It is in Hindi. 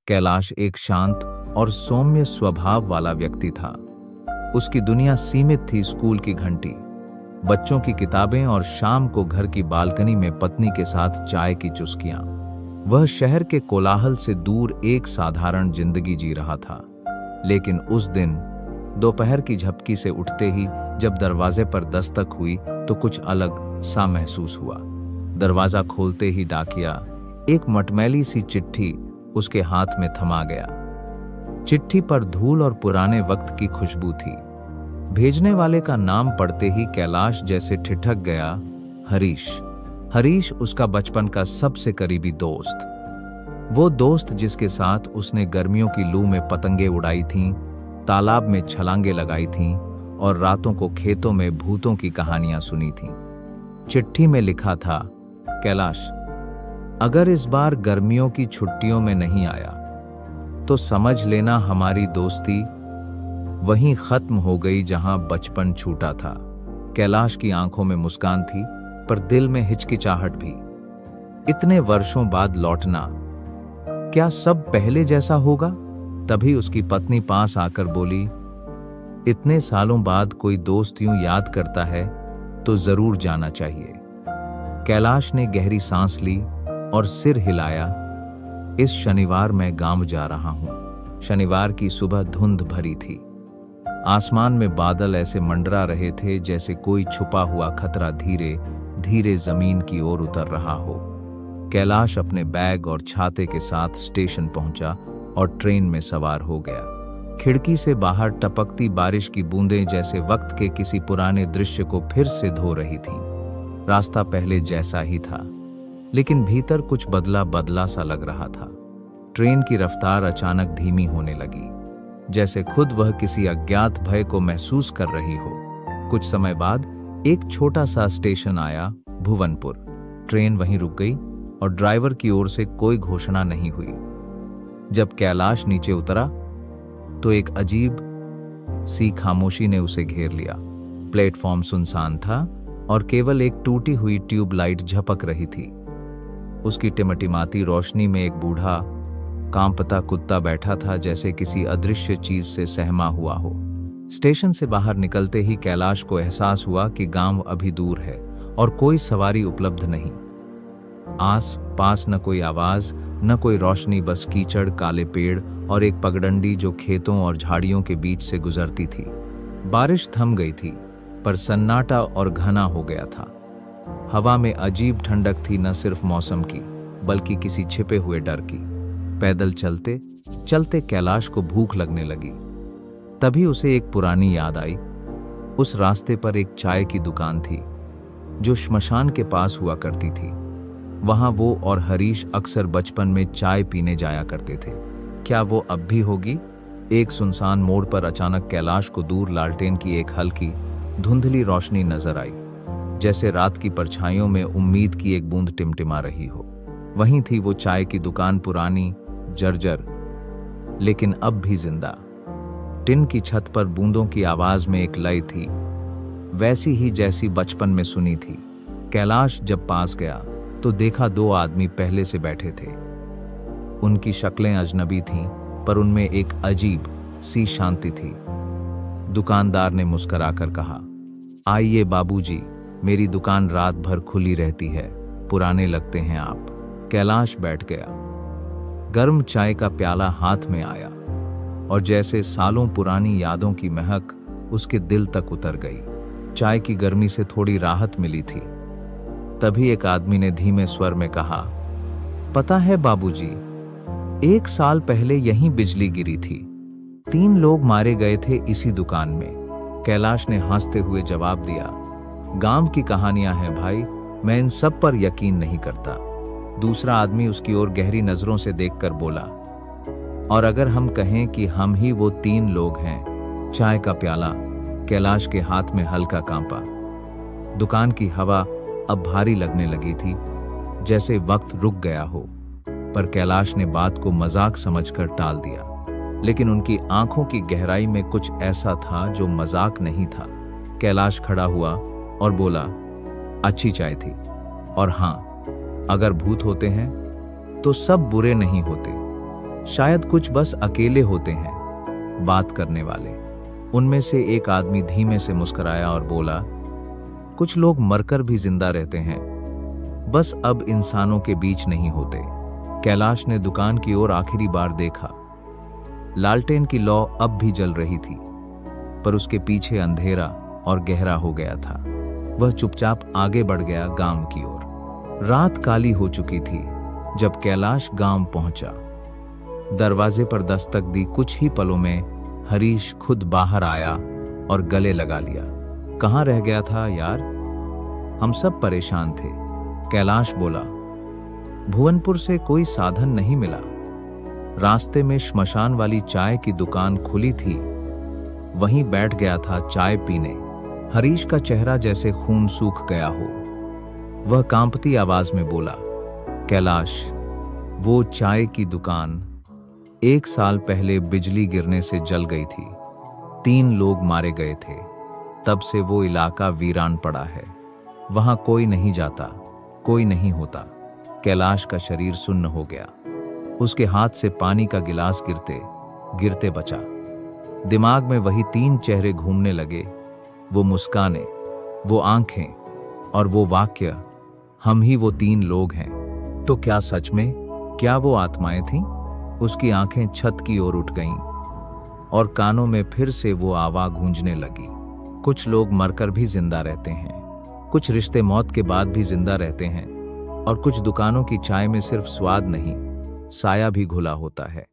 कैलाश एक शांत और सौम्य स्वभाव वाला व्यक्ति था। उसकी दुनिया सीमित थी स्कूल की घंटी, बच्चों की किताबें और शाम को घर की बालकनी में पत्नी के साथ चाय की चुस्कियां। वह शहर के कोलाहल से दूर एक साधारण जिंदगी जी रहा था। लेकिन उस दिन दोपहर की झपकी से उठते ही जब दरवाजे पर दस्तक हुई तो कुछ अलग सा महसूस हुआ। दरवाजा खोलते ही डाकिया एक मटमैली सी चिट्ठी उसके हाथ में थमा गया। चिट्ठी पर धूल और पुराने वक्त की खुशबू थी। भेजने वाले का नाम पढ़ते ही कैलाश जैसे ठिठक गया। हरीश। हरीश उसका बचपन का सबसे करीबी दोस्त, वो दोस्त जिसके साथ उसने गर्मियों की लू में पतंगे उड़ाई थीं, तालाब में छलांगे लगाई थीं और रातों को खेतों में भूतों की कहानियां सुनी थीं। चिट्ठी में लिखा था, कैलाश, अगर इस बार गर्मियों की छुट्टियों में नहीं आया तो समझ लेना हमारी दोस्ती वहीं खत्म हो गई जहां बचपन छूटा था। कैलाश की आंखों में मुस्कान थी पर दिल में हिचकिचाहट भी। इतने वर्षों बाद लौटना, क्या सब पहले जैसा होगा? तभी उसकी पत्नी पास आकर बोली, इतने सालों बाद कोई दोस्त यूं याद करता है तो जरूर जाना चाहिए। कैलाश ने गहरी सांस ली और सिर हिलाया। इस शनिवार मैं गांव जा रहा हूं। शनिवार की सुबह धुंध भरी थी। आसमान में बादल ऐसे मंडरा रहे थे जैसे कोई छुपा हुआ खतरा धीरे धीरे जमीन की ओर उतर रहा हो। कैलाश अपने बैग और छाते के साथ स्टेशन पहुंचा और ट्रेन में सवार हो गया। खिड़की से बाहर टपकती बारिश की बूंदें जैसे वक्त के किसी पुराने दृश्य को फिर से धो रही थीं। रास्ता पहले जैसा ही था, लेकिन भीतर कुछ बदला बदला सा लग रहा था। ट्रेन की रफ्तार अचानक धीमी होने लगी, जैसे खुद वह किसी अज्ञात भय को महसूस कर रही हो। कुछ समय बाद एक छोटा सा स्टेशन आया, भुवनपुर। ट्रेन वहीं रुक गई और ड्राइवर की ओर से कोई घोषणा नहीं हुई। जब कैलाश नीचे उतरा तो एक अजीब सी खामोशी ने उसे घेर लिया। प्लेटफॉर्म सुनसान था और केवल एक टूटी हुई ट्यूबलाइट झपक रही थी। उसकी टिमटिमाती रोशनी में एक बूढ़ा कांपता कुत्ता बैठा था, जैसे किसी अदृश्य चीज से सहमा हुआ हो। स्टेशन से बाहर निकलते ही कैलाश को एहसास हुआ कि गांव अभी दूर है और कोई सवारी उपलब्ध नहीं। आस पास न कोई आवाज, न कोई रोशनी, बस कीचड़, काले पेड़ और एक पगडंडी जो खेतों और झाड़ियों के बीच से गुजरती थी। बारिश थम गई थी पर सन्नाटा और घना हो गया था। हवा में अजीब ठंडक थी, न सिर्फ मौसम की बल्कि किसी छिपे हुए डर की। पैदल चलते चलते कैलाश को भूख लगने लगी। तभी उसे एक पुरानी याद आई। उस रास्ते पर एक चाय की दुकान थी जो श्मशान के पास हुआ करती थी। वहां वो और हरीश अक्सर बचपन में चाय पीने जाया करते थे। क्या वो अब भी होगी? एक सुनसान मोड़ पर अचानक कैलाश को दूर लालटेन की एक हल्की धुंधली रोशनी नजर आई, जैसे रात की परछाइयों में उम्मीद की एक बूंद टिमटिमा रही हो। वहीं थी वो चाय की दुकान, पुरानी, जर्जर, लेकिन अब भी जिंदा। टिन की छत पर बूंदों की आवाज में एक लय थी, वैसी ही जैसी बचपन में सुनी थी। कैलाश जब पास गया तो देखा दो आदमी पहले से बैठे थे। उनकी शक्लें अजनबी थीं, पर उनमें एक अजीब सी शांति थी। दुकानदार ने मुस्कुराकर कहा, आइए बाबूजी, मेरी दुकान रात भर खुली रहती है, पुराने लगते हैं आप। कैलाश बैठ गया। गर्म चाय का प्याला हाथ में आया और जैसे सालों पुरानी यादों की महक उसके दिल तक उतर गई। चाय की गर्मी से थोड़ी राहत मिली थी। तभी एक आदमी ने धीमे स्वर में कहा, पता है बाबूजी, 1 साल पहले यहीं बिजली गिरी थी। 3 लोग मारे गए थे इसी दुकान में। कैलाश ने हंसते हुए जवाब दिया, गांव की कहानियां हैं भाई, मैं इन सब पर यकीन नहीं करता। दूसरा आदमी उसकी ओर गहरी नजरों से देखकर बोला, और अगर हम कहें कि हम ही वो 3 लोग हैं? चाय का प्याला कैलाश के हाथ में हल्का कांपा। दुकान की हवा अब भारी लगने लगी थी, जैसे वक्त रुक गया हो। पर कैलाश ने बात को मजाक समझकर टाल दिया। लेकिन उनकी आंखों की गहराई में कुछ ऐसा था जो मजाक नहीं था। कैलाश खड़ा हुआ और बोला, अच्छी चाय थी, और हाँ, अगर भूत होते हैं तो सब बुरे नहीं होते। शायद कुछ बस अकेले होते हैं, बात करने वाले। उनमें से एक आदमी धीमे से मुस्कुराया और बोला, कुछ लोग मरकर भी जिंदा रहते हैं, बस अब इंसानों के बीच नहीं होते। कैलाश ने दुकान की ओर आखिरी बार देखा। लालटेन की लौ अब भी जल रही थी, पर उसके पीछे अंधेरा और गहरा हो गया था। वह चुपचाप आगे बढ़ गया गांव की ओर। रात काली हो चुकी थी जब कैलाश गांव पहुंचा। दरवाजे पर दस्तक दी कुछ ही पलों में हरीश खुद बाहर आया और गले लगा लिया। कहाँ रह गया था यार? हम सब परेशान थे, कैलाश बोला। भुवनपुर से कोई साधन नहीं मिला। रास्ते में श्मशान वाली चाय की दुकान खुली थी, वहीं बैठ गया था चाय पीने। हरीश का चेहरा जैसे खून सूख गया हो। वह कांपती आवाज में बोला, कैलाश, वो चाय की दुकान 1 साल पहले बिजली गिरने से जल गई थी। 3 लोग मारे गए थे। तब से वो इलाका वीरान पड़ा है। वहां कोई नहीं जाता, कोई नहीं होता। कैलाश का शरीर सुन्न हो गया। उसके हाथ से पानी का गिलास गिरते गिरते बचा। दिमाग में वही 3 चेहरे घूमने लगे, वो मुस्कानें, वो आंखें और वो वाक्य, हम ही वो 3 लोग हैं। तो क्या सच में, क्या वो आत्माएं थीं? उसकी आंखें छत की ओर उठ गईं और कानों में फिर से वो आवाज गूंजने लगी। कुछ लोग मरकर भी जिंदा रहते हैं, कुछ रिश्ते मौत के बाद भी जिंदा रहते हैं, और कुछ दुकानों की चाय में सिर्फ स्वाद नहीं, साया भी घुला होता है।